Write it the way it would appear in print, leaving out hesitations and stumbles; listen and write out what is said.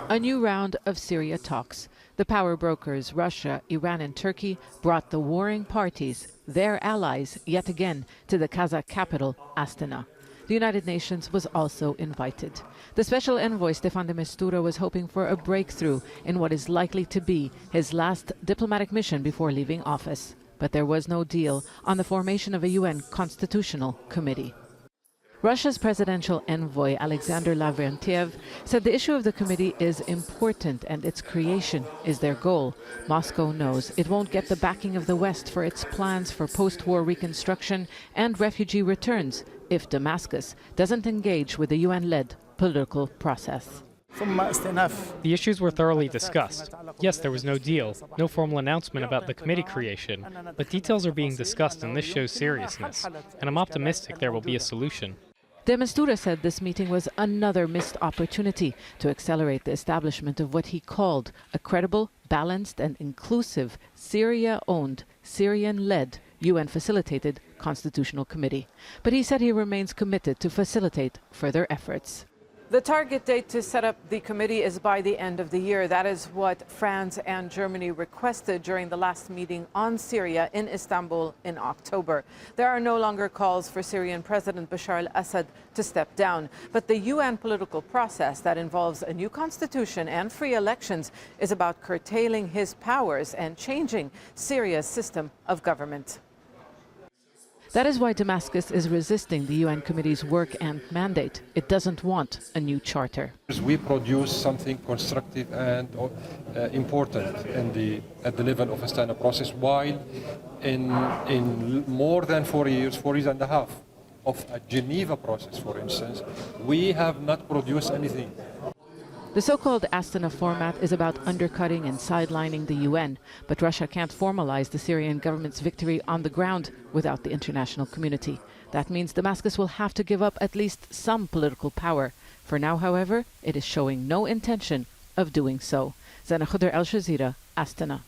A new round of Syria talks. The power brokers Russia, Iran and Turkey brought the warring parties, their allies, yet again to the Kazakh capital, Astana. The United Nations was also invited. The Special Envoy Staffan de Mistura was hoping for a breakthrough in what is likely to be his last diplomatic mission before leaving office. But there was no deal on the formation of a UN Constitutional Committee. Russia's presidential envoy, Alexander Lavrentiev, said the issue of the committee is important and its creation is their goal. Moscow knows it won't get the backing of the West for its plans for post-war reconstruction and refugee returns if Damascus doesn't engage with the UN-led political process. The issues were thoroughly discussed. Yes, there was no deal, no formal announcement about the committee creation, but details are being discussed and this shows seriousness, and I'm optimistic there will be a solution. De Mistura said this meeting was another missed opportunity to accelerate the establishment of what he called a credible, balanced and inclusive Syria-owned, Syrian-led, UN-facilitated constitutional committee. But he said he remains committed to facilitate further efforts. The target date to set up the committee is by the end of the year. That is what France and Germany requested during the last meeting on Syria in Istanbul in October. There are no longer calls for Syrian President Bashar al-Assad to step down. But the UN political process that involves a new constitution and free elections is about curtailing his powers and changing Syria's system of government. That is why Damascus is resisting the UN Committee's work and mandate. It doesn't want a new charter. We produce something constructive and important at the level of Astana process, while in more than 4 years and a half of a Geneva process, for instance, we have not produced anything. The so-called Astana format is about undercutting and sidelining the UN, but Russia can't formalize the Syrian government's victory on the ground without the international community. That means Damascus will have to give up at least some political power. For now, however, it is showing no intention of doing so. Zeina, Khode, Jazeera, Astana.